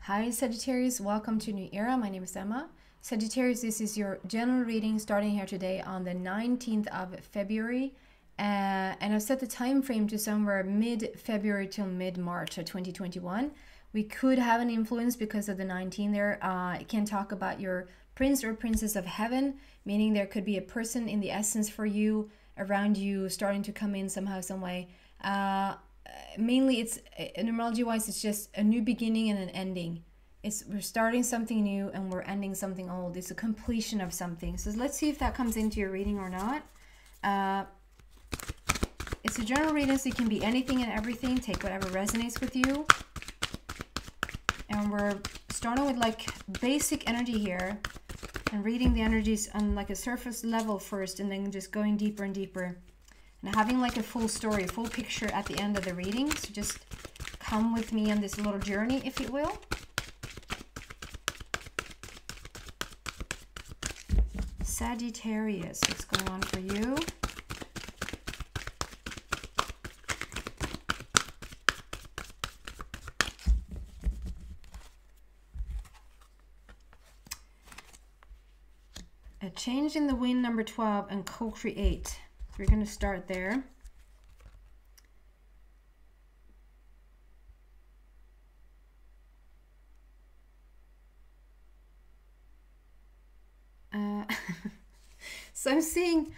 Hi Sagittarius, welcome to New Era. My name is Emma. Sagittarius, this is your general reading starting here today on the 19th of February. And I've set the time frame to somewhere mid-February till mid-March of 2021. We could have an influence because of the 19 there. It can talk about your prince or princess of heaven, meaning there could be a person in the essence for you, around you, starting to come in somehow, some way. Mainly it's numerology wise, it's just a new beginning and an ending. We're starting something new and we're ending something old. It's a completion of something. So let's see if that comes into your reading or not. It's a general reading, so it can be anything and everything. Take whatever resonates with you. And we're starting with like basic energy here and reading the energies on like a surface level first, and then just going deeper and deeper. And having like a full story, full picture at the end of the reading. So just come with me on this little journey, if you will. Sagittarius, what's going on for you? A change in the wind, number 12, and co-create. We're going to start there. So I'm seeing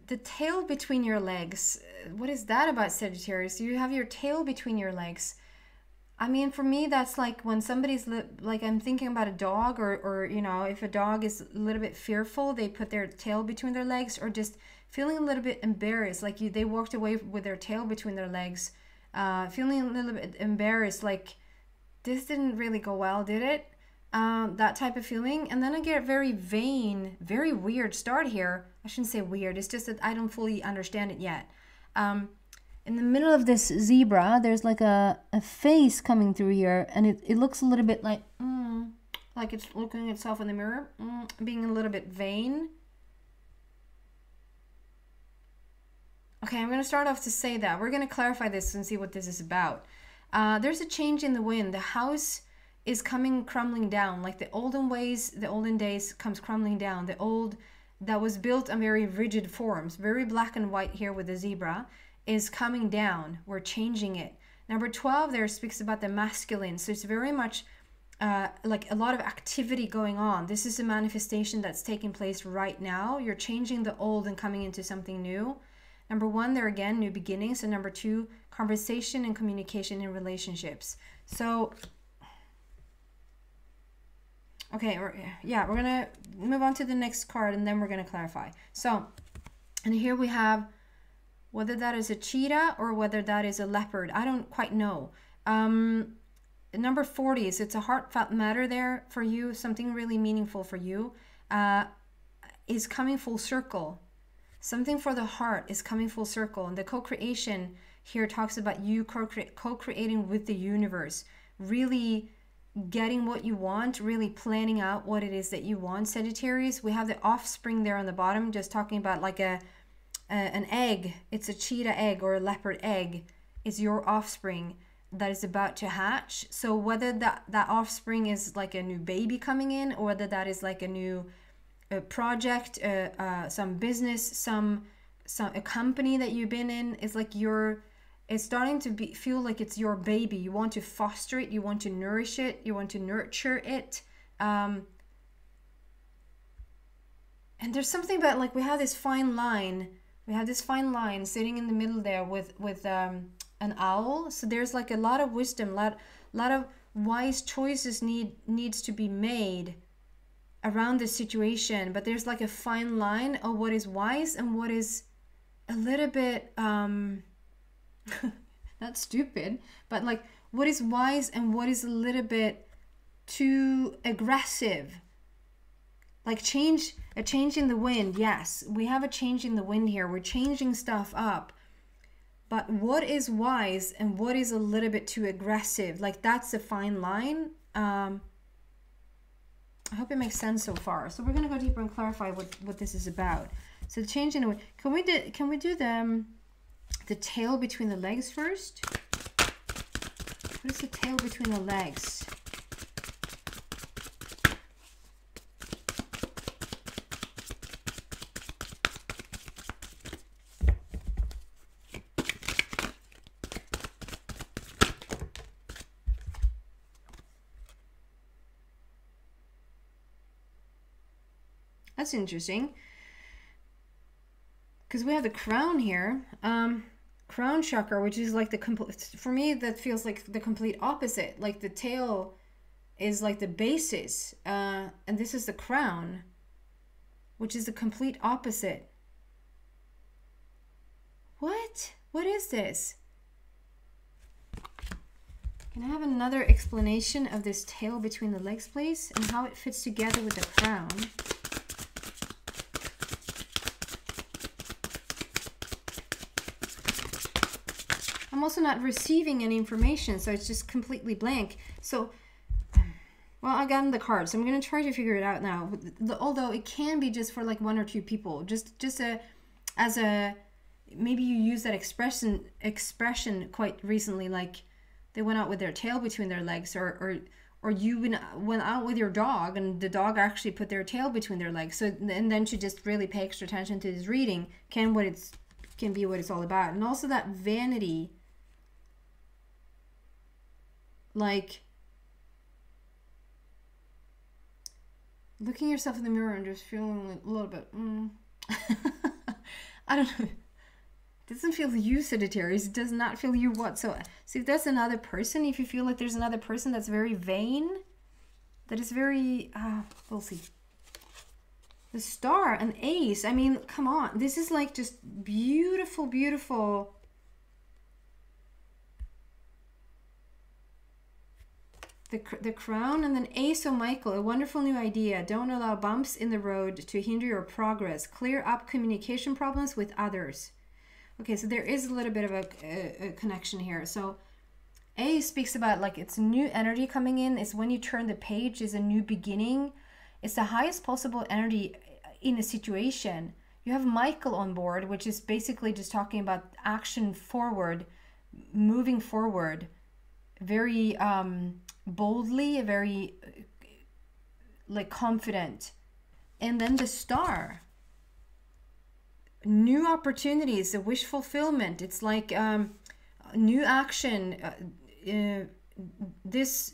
the tail between your legs. What is that about, Sagittarius? You have your tail between your legs. I mean, for me, that's like when somebody's like, I'm thinking about a dog, or you know, if a dog is a little bit fearful, they put their tail between their legs, or just feeling a little bit embarrassed, like they walked away with their tail between their legs, feeling a little bit embarrassed, like this didn't really go well, did it? That type of feeling. And then I get very vain, very weird start here. I shouldn't say weird, it's just that I don't fully understand it yet. In the middle of this zebra, there's like a face coming through here, and it looks a little bit like it's looking itself in the mirror, being a little bit vain. Okay, I'm going to start off to say that. We're going to clarify this and see what this is about. There's a change in the wind. The house is crumbling down, like the olden ways, the olden days comes crumbling down. The old that was built on very rigid forms, very black and white here with the zebra, is coming down. We're changing it. Number 12 there speaks about the masculine, so it's very much like a lot of activity going on. This is a manifestation that's taking place right now. You're changing the old and coming into something new. Number 1 there again, new beginnings. And number 2, conversation and communication in relationships. So okay, yeah, we're gonna move on to the next card, and then we're gonna clarify. So, and here we have whether that is a cheetah or whether that is a leopard. I don't quite know. Number 40 is, it's a heartfelt matter there for you, something really meaningful for you, is coming full circle. Something for the heart is coming full circle. And the co-creation here talks about you co-creating with the universe, really getting what you want, really planning out what it is that you want, Sagittarius. We have the offspring there on the bottom, just talking about like an egg. It's a cheetah egg or a leopard egg. Is your offspring that is about to hatch. So whether that offspring is like a new baby coming in, or whether that is like a new project, some business, a company that you've been in, it's like it's starting to feel like it's your baby. You want to foster it, you want to nourish it, you want to nurture it. And there's something about, like, we have this fine line. We have this fine line sitting in the middle there with an owl. So there's like a lot of wisdom, lot of wise choices needs to be made around this situation. But there's like a fine line of what is wise and what is a little bit not stupid, but like what is wise and what is a little bit too aggressive. Like a change in the wind. Yes, we have a change in the wind here. We're changing stuff up. But what is wise and what is a little bit too aggressive? Like, that's a fine line. I hope it makes sense so far. So we're going to go deeper and clarify what this is about. So the change in the wind. Can we do the tail between the legs first? What is the tail between the legs? That's interesting. Because we have the crown here. Crown chakra, which is like the complete, for me that feels like the complete opposite. Like the tail is like the basis, and this is the crown, which is the complete opposite. What is this? Can I have another explanation of this tail between the legs, please, and how it fits together with the crown? I'm also not receiving any information, so it's just completely blank. So, well, I got in the cards, so I'm going to try to figure it out now. Although it can be just for like 1 or 2 people, just as a, maybe you use that expression quite recently, like they went out with their tail between their legs, or you went out with your dog and the dog actually put their tail between their legs. So, and then to just really pay extra attention to this reading can be what it's all about. And also that vanity, like looking yourself in the mirror and just feeling a little bit I don't know, it doesn't feel you, Sagittarius. It does not feel you whatsoever. See, if that's another person, if you feel like there's another person that's very vain, that is very we'll see. The star and ace, I mean, come on, this is like just beautiful, beautiful. The crown and then Ace of Michael, a wonderful new idea. Don't allow bumps in the road to hinder your progress. Clear up communication problems with others. Okay, so there is a little bit of a connection here. So Ace speaks about like it's new energy coming in. It's when you turn the page, is a new beginning. It's the highest possible energy in a situation. You have Michael on board, which is basically just talking about action forward, moving forward, very boldly, very like confident. And then the star, new opportunities, a wish fulfillment. It's like new action, this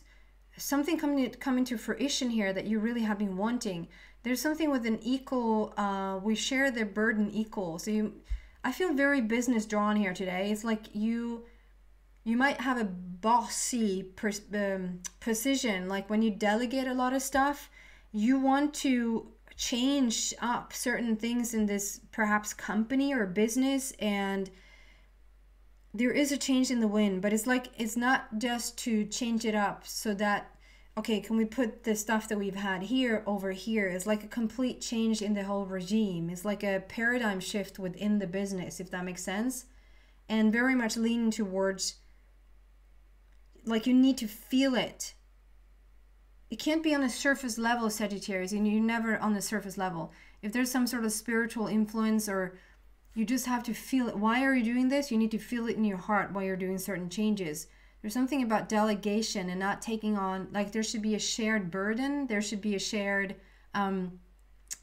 something coming to fruition here that you really have been wanting. There's something with an equal, we share the burden equal. So I feel very business drawn here today. It's like you might have a bossy position, like when you delegate a lot of stuff, you want to change up certain things in this perhaps company or business, and there is a change in the wind, but it's like, it's not just to change it up so that, okay, can we put the stuff that we've had here over here? It's like a complete change in the whole regime. It's like a paradigm shift within the business, if that makes sense, and very much leaning towards, like, you need to feel it. It can't be on a surface level, Sagittarius, and you're never on the surface level. If there's some sort of spiritual influence, or you just have to feel it. Why are you doing this? You need to feel it in your heart while you're doing certain changes. There's something about delegation and not taking on, like there should be a shared burden. There should be a shared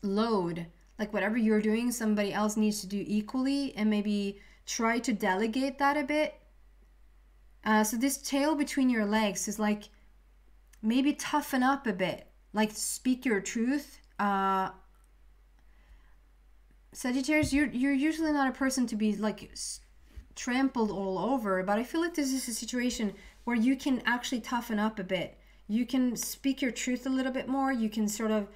load. Like whatever you're doing, somebody else needs to do equally, and maybe try to delegate that a bit. So this tail between your legs is like, maybe toughen up a bit, like speak your truth. Sagittarius, you're usually not a person to be like trampled all over, but I feel like this is a situation where you can actually toughen up a bit. You can speak your truth a little bit more. You can sort of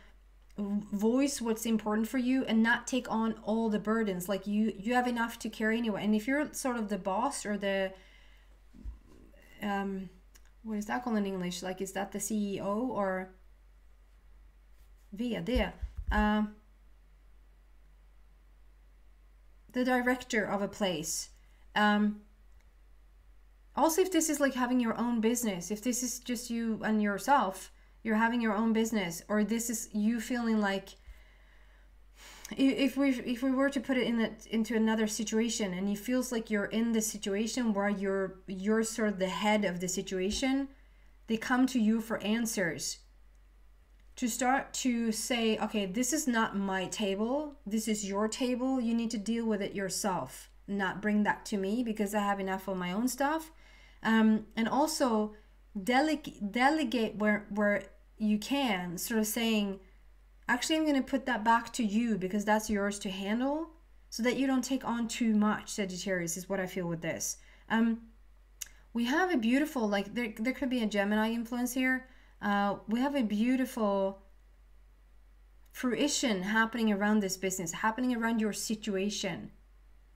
voice what's important for you and not take on all the burdens. Like you have enough to carry anyway. And if you're sort of the boss or the what is that called in English? Like, is that the CEO or VD? The director of a place. Also, if this is like having your own business, if this is just you and yourself, you're having your own business, or this is you feeling like if we were to put it into another situation, and it feels like you're in the situation where you're sort of the head of the situation, they come to you for answers, to start to say, okay, this is not my table, this is your table, you need to deal with it yourself, not bring that to me because I have enough of my own stuff. And also delegate where you can, sort of saying, actually, I'm going to put that back to you because that's yours to handle, so that you don't take on too much, Sagittarius, is what I feel with this. We have a beautiful, like, there could be a Gemini influence here. We have a beautiful fruition happening around this business, happening around your situation,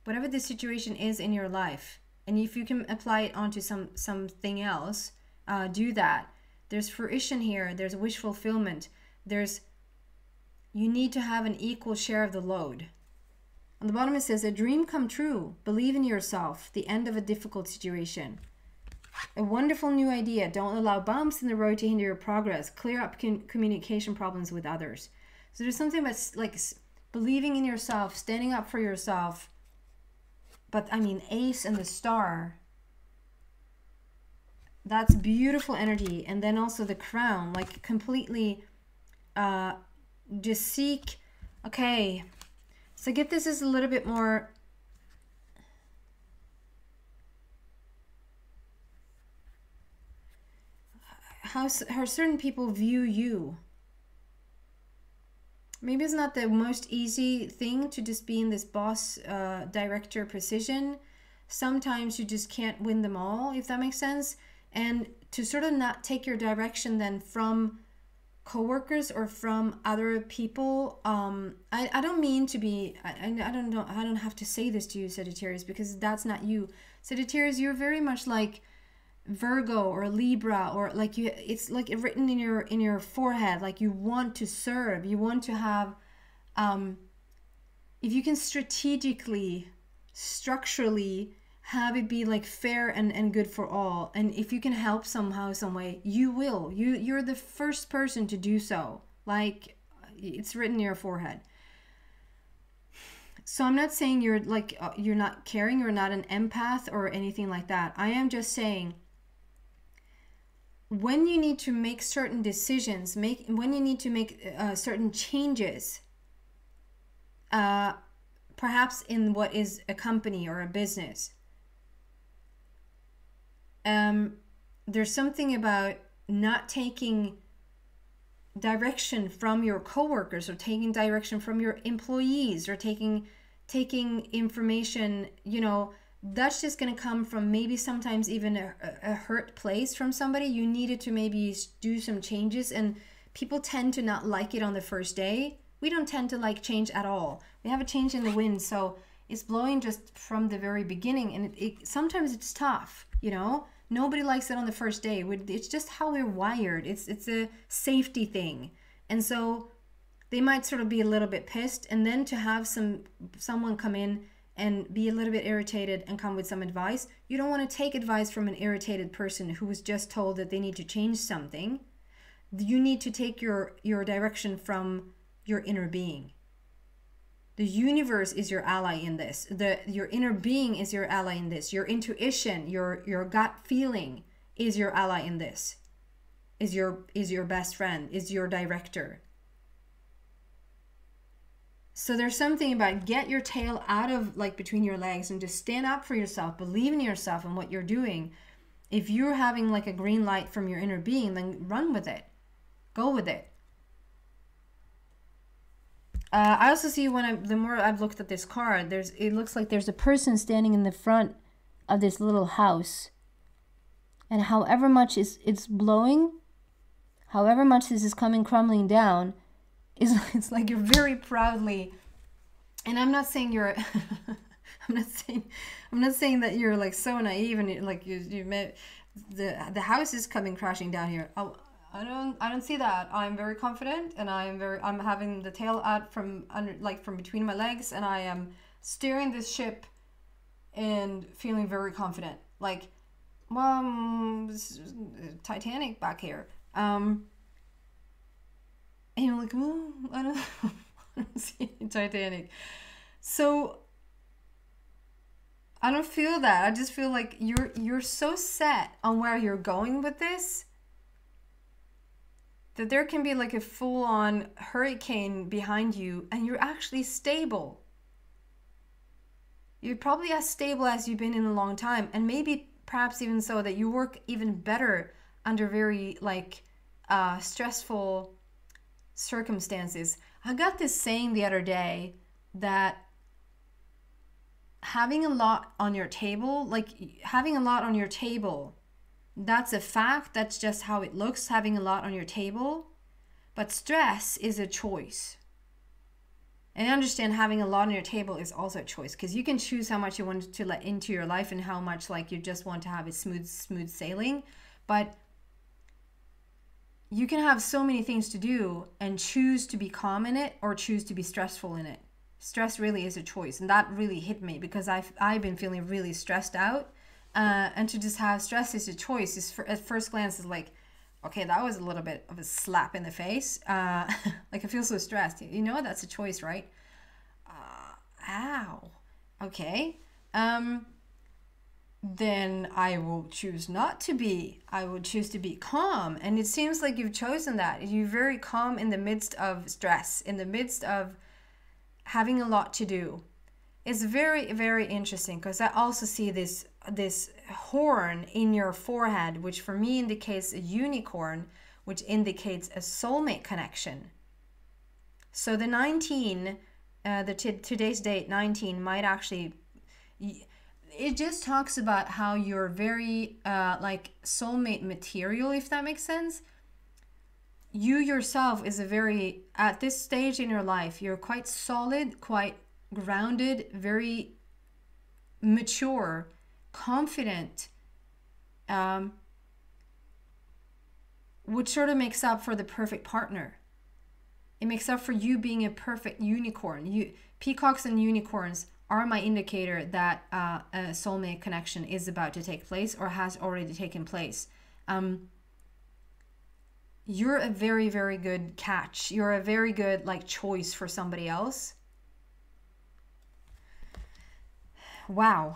whatever the situation is in your life. And if you can apply it onto something else, do that. There's fruition here. There's wish fulfillment. You need to have an equal share of the load. On the bottom it says, a dream come true. Believe in yourself. The end of a difficult situation. A wonderful new idea. Don't allow bumps in the road to hinder your progress. Clear up communication problems with others. So there's something about like believing in yourself, standing up for yourself. But I mean, Ace and the Star. That's beautiful energy. And then also the Crown, like completely just seek. Okay, so get this is a little bit more how certain people view you. Maybe it's not the most easy thing to just be in this boss director position. Sometimes you just can't win them all, if that makes sense. And to sort of not take your direction then from coworkers or from other people. I don't mean to be, I don't have to say this to you, Sagittarius, because that's not you. Sagittarius, you're very much like Virgo or Libra, or like you, it's like written in your forehead, like you want to serve, you want to have, if you can strategically, structurally have it be like fair and good for all, and if you can help somehow, some way, you will. You're the first person to do so. Like, it's written in your forehead. So I'm not saying you're like you're not caring, you're not an empath or anything like that. I am just saying, when you need to make certain decisions, when you need to make certain changes, perhaps in what is a company or a business, there's something about not taking direction from your coworkers, or taking direction from your employees, or taking information, you know, that's just going to come from maybe sometimes even a hurt place from somebody. You needed to maybe do some changes, and people tend to not like it on the first day. We don't tend to like change at all. We have a change in the wind, so it's blowing just from the very beginning, and sometimes it's tough, you know. Nobody likes it on the first day. It's just how we're wired. It's a safety thing. And so they might sort of be a little bit pissed, and then to have someone come in and be a little bit irritated and come with some advice. You don't want to take advice from an irritated person who was just told that they need to change something. You need to take your direction from your inner being. The universe is your ally in this. Your inner being is your ally in this. Your intuition, your gut feeling is your ally in this. Is your best friend, is your director. So there's something about get your tail out of like between your legs and just stand up for yourself, believe in yourself and what you're doing. If you're having like a green light from your inner being, then run with it. Go with it. I also see the more I've looked at this card, it looks like there's a person standing in the front of this little house. And however much it's blowing, however much this is coming crumbling down, it's like you're very proudly, and I'm not saying you're I'm not saying that you're like so naive and like you met the house is coming crashing down here. I don't see that. I'm very confident, and I'm having the tail out from between my legs, and I am steering this ship and feeling very confident. Like, Titanic back here. And you're like, well, I don't Titanic. So I don't feel that. I just feel like you're so set on where you're going with this that there can be like a full-on hurricane behind you and you're actually stable. You're probably as stable as you've been in a long time, and maybe perhaps even so that you work even better under very like stressful circumstances. I got this saying the other day that having a lot on your table, that's a fact. That's just how it looks, having a lot on your table. But stress is a choice. And I understand having a lot on your table is also a choice, because you can choose how much you want to let into your life and how much like you just want to have it smooth sailing. But you can have so many things to do and choose to be calm in it or choose to be stressful in it. Stress really is a choice, and that really hit me because I've been feeling really stressed out, and to just have stress is a choice. Is at first glance is like, okay, that was a little bit of a slap in the face. Like I feel so stressed. You know, that's a choice, right? Ow. Okay. Then I will choose not to be. I will choose to be calm. And it seems like you've chosen that. You're very calm in the midst of stress, in the midst of having a lot to do. It's very, very interesting because I also see this horn in your forehead, which for me indicates a unicorn, which indicates a soulmate connection. So the 19, today's date, 19, might actually, it just talks about how you're very like soulmate material, if that makes sense. You yourself is a very, at this stage in your life, you're quite solid, quite grounded, very mature, confident, which sort of makes up for the perfect partner. It makes up for you being a perfect unicorn. Peacocks and unicorns are my indicator that a soulmate connection is about to take place or has already taken place. You're a very, very good catch. You're a very good like choice for somebody else. Wow.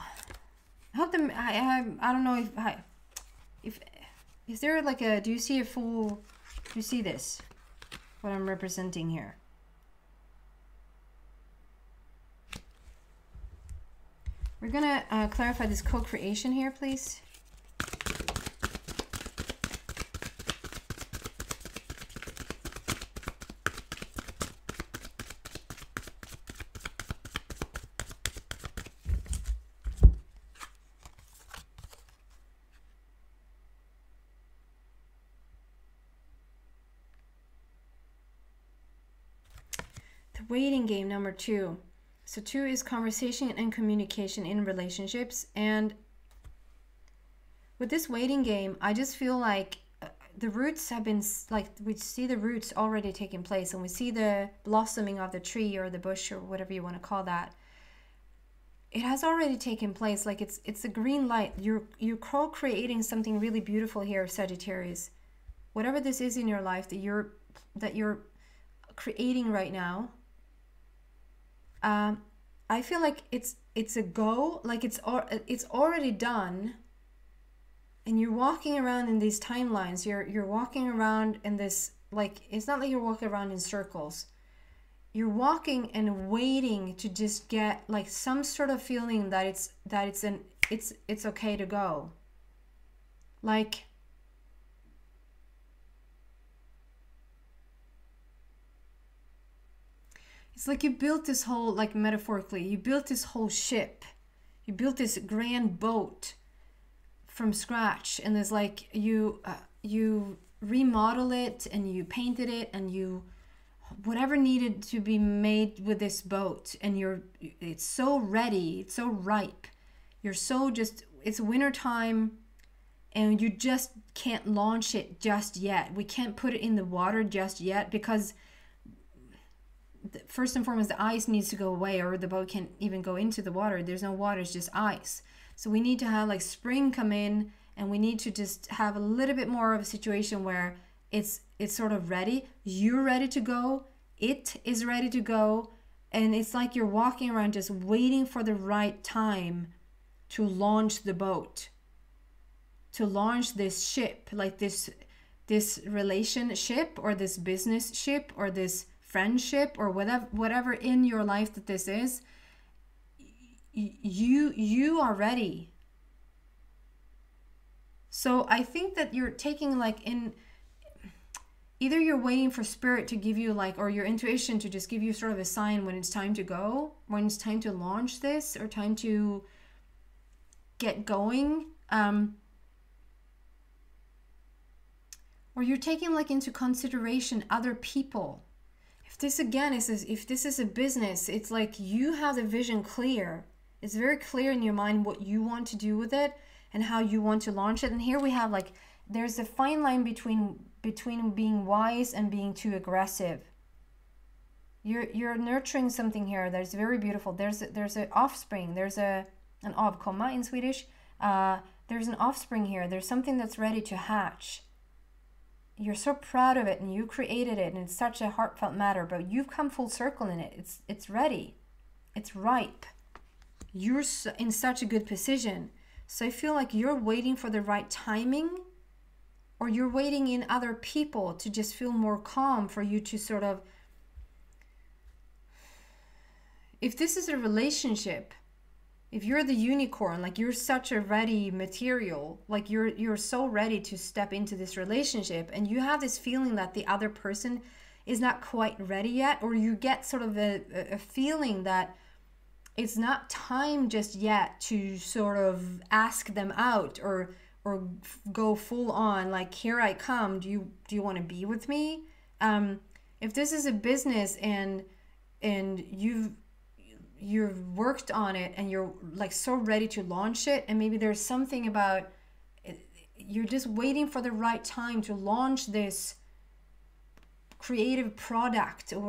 I hope I don't know if is there like a, do you see this? What I'm representing here. We're gonna clarify this co-creation here, please. Waiting game number 2. So 2 is conversation and communication in relationships. And with this waiting game, I just feel like the roots have been, like, we see the roots already taking place, and we see the blossoming of the tree or the bush or whatever you want to call that. It has already taken place. Like it's a green light. You're co-creating something really beautiful here, Sagittarius. Whatever this is in your life that you're creating right now. I feel like it's a go, like it's already done, and you're walking around in these timelines. You're walking around in this, like, it's not like you're walking around in circles. You're walking and waiting to just get like some sort of feeling that it's okay to go. Like, it's like you built this whole, like metaphorically, you built this whole ship. You built this grand boat from scratch, and there's like you remodel it and you painted it and you whatever needed to be made with this boat, and it's so ready, it's so ripe. You're so just, it's winter time and you just can't launch it just yet. We can't put it in the water just yet because first and foremost, the ice needs to go away, or the boat can't even go into the water. There's no water, it's just ice. So we need to have like spring come in, and we need to just have a little bit more of a situation where it's sort of ready. You're ready to go. it is ready to go, and it's like you're walking around just waiting for the right time to launch the boat, to launch this ship, like this relationship or this business ship or this friendship or whatever in your life that this is. You are ready. So I think that you're taking like in, either you're waiting for spirit to give you like, or your intuition to just give you sort of a sign when it's time to go, when it's time to launch this, or time to get going. Or you're taking like into consideration other people. If this again is, if this is a business, it's like you have the vision clear. It's very clear in your mind what you want to do with it and how you want to launch it. And here we have like, there's a fine line between being wise and being too aggressive. You're nurturing something here that's very beautiful. There's an offspring. There's an avkomma in Swedish. There's an offspring here. There's something that's ready to hatch. You're so proud of it, and you created it, and it's such a heartfelt matter, but you've come full circle in it. It's ready. It's ripe. You're in such a good position. So I feel like you're waiting for the right timing, or you're waiting in other people to just feel more calm for you to sort of, if this is a relationship, if you're the unicorn, like you're such a ready material, like you're so ready to step into this relationship, and you have this feeling that the other person is not quite ready yet, or you get sort of a feeling that it's not time just yet to sort of ask them out or go full on like, here I come, do you want to be with me? If this is a business and you've worked on it and you're like so ready to launch it, and maybe there's something about it, you're just waiting for the right time to launch this creative product or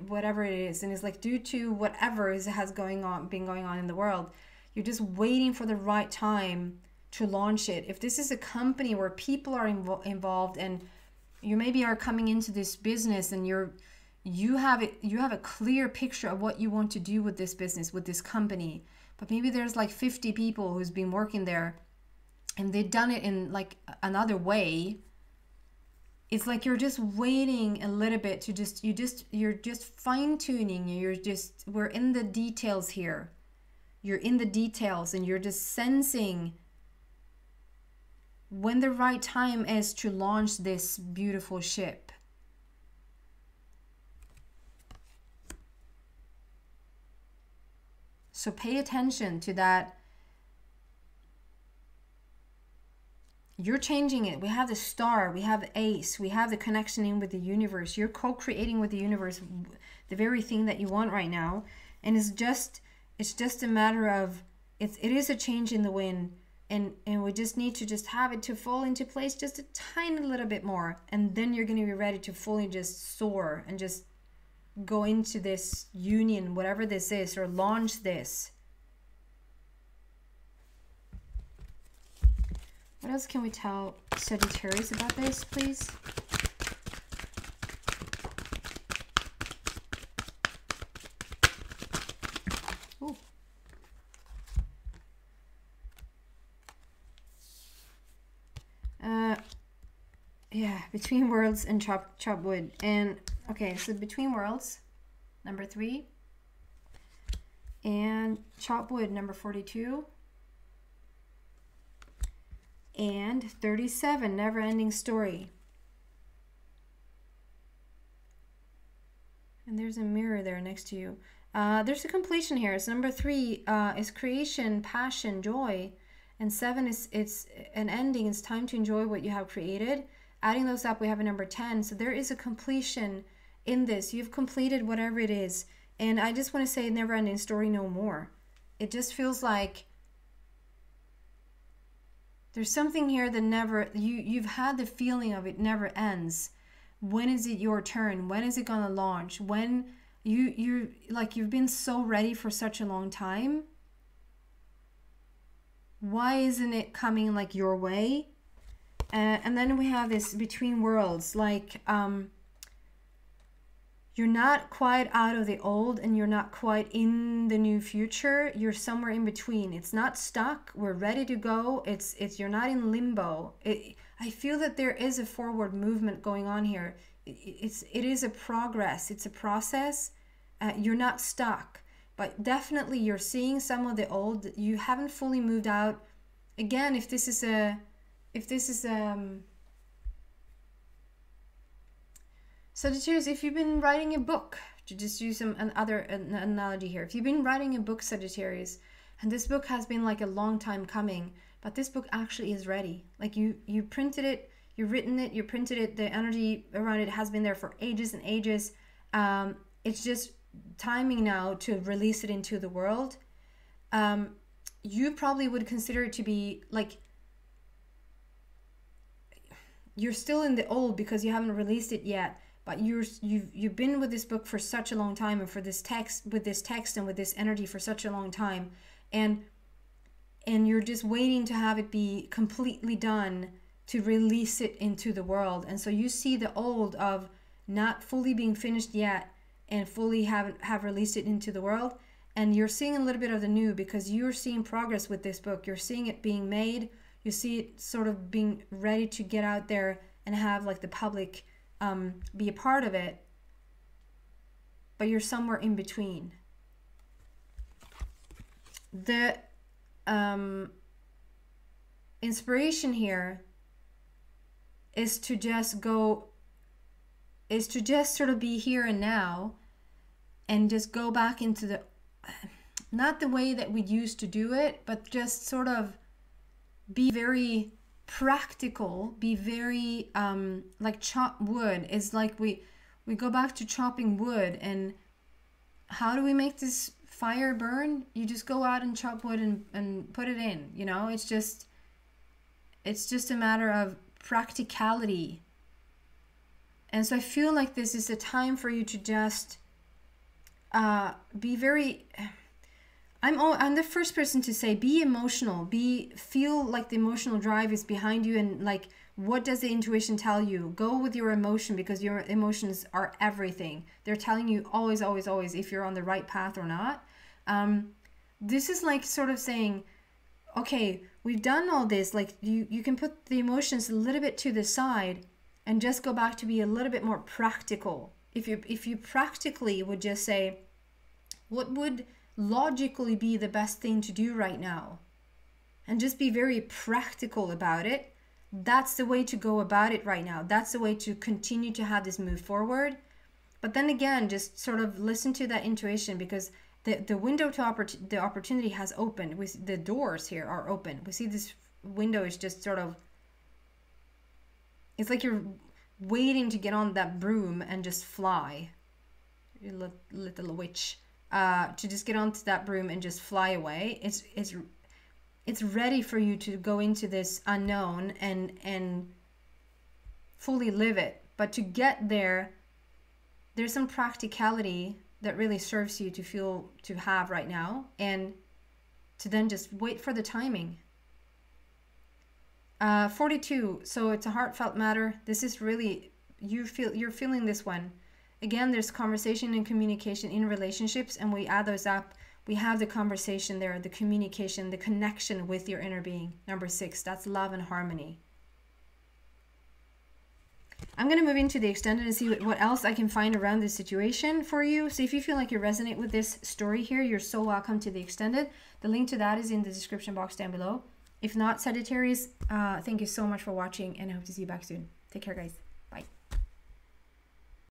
whatever it is, and it's like due to whatever has been going on in the world, you're just waiting for the right time to launch it. If this is a company where people are involved, and you maybe are coming into this business and you have a clear picture of what you want to do with this business, with this company, but maybe there's like 50 people who's been working there and they've done it in like another way. It's like you're just waiting a little bit to you're just fine-tuning. We're in the details here. You're in the details, and you're just sensing when the right time is to launch this beautiful ship. So pay attention to that. You're changing it. We have the star, we have the ace, we have the connection in with the universe. You're co-creating with the universe the very thing that you want right now. And it's just a matter of, it is a change in the wind, and we just need to just have it to fall into place just a tiny little bit more, and then you're going to be ready to fully just soar and just go into this union, whatever this is, or launch this. What else can we tell Sagittarius about this, please? Ooh. Yeah, between worlds and chop wood. And okay, so between worlds, number 3, and chop wood, number 42. And 37, never ending story. And there's a mirror there next to you. There's a completion here. So number 3 is creation, passion, joy. And 7 is it's an ending. It's time to enjoy what you have created. Adding those up, we have a number 10. So there is a completion in this. You've completed whatever it is. And I just want to say never ending story no more. It just feels like there's something here that never, you've had the feeling of it never ends. When is it your turn? When is it gonna launch? When you've been so ready for such a long time. Why isn't it coming like your way? And then we have this between worlds, like you're not quite out of the old and you're not quite in the new future. You're somewhere in between. It's not stuck. We're ready to go. It's you're not in limbo. I feel that there is a forward movement going on here. It is a progress. It's a process. You're not stuck, but definitely you're seeing some of the old. You haven't fully moved out. Again, if this is Sagittarius, if you've been writing a book, to just use another analogy here, if you've been writing a book, Sagittarius, and this book has been like a long time coming, but this book actually is ready. Like you printed it, you've written it, you printed it, the energy around it has been there for ages and ages. It's just timing now to release it into the world. You probably would consider it to be like, you're still in the old because you haven't released it yet. But you've been with this book for such a long time, and for this text, and with this energy for such a long time, and you're just waiting to have it be completely done to release it into the world. And so you see the old of not fully being finished yet and fully have released it into the world, and you're seeing a little bit of the new because you're seeing progress with this book. You're seeing it being made. You see it sort of being ready to get out there and have like the public be a part of it, but you're somewhere in between. The inspiration here is to just sort of be here and now, and just go back into the, not the way that we used to do it, but just sort of be very practical, be very like chop wood. Is like we go back to chopping wood, and how do we make this fire burn? You just go out and chop wood and put it in, you know. It's just a matter of practicality. And so I feel like this is a time for you to just be very, I'm the first person to say, be emotional, feel like the emotional drive is behind you, and like, what does the intuition tell you? Go with your emotion, because your emotions are everything. They're telling you always, always, always if you're on the right path or not. This is like sort of saying, okay, we've done all this. Like you can put the emotions a little bit to the side and just go back to be a little bit more practical. If you practically would just say, what would logically be the best thing to do right now, and just be very practical about it. That's the way to go about it right now. That's the way to continue to have this move forward. But then again, just sort of listen to that intuition, because the window to the opportunity has opened. The doors here are open. We see this window is just sort of, it's like you're waiting to get on that broom and just fly, you little witch. To just get onto that broom and just fly away. It's ready for you to go into this unknown and fully live it. But to get there, there's some practicality that really serves you to have right now, and to then just wait for the timing. 42. So it's a heartfelt matter. This is really, you're feeling this one. Again, there's conversation and communication in relationships, and we add those up. We have the conversation there, the communication, the connection with your inner being. Number 6, that's love and harmony. I'm going to move into the extended and see what else I can find around this situation for you. So if you feel like you resonate with this story here, you're so welcome to the extended. The link to that is in the description box down below. If not, Sagittarius, thank you so much for watching, and I hope to see you back soon. Take care, guys.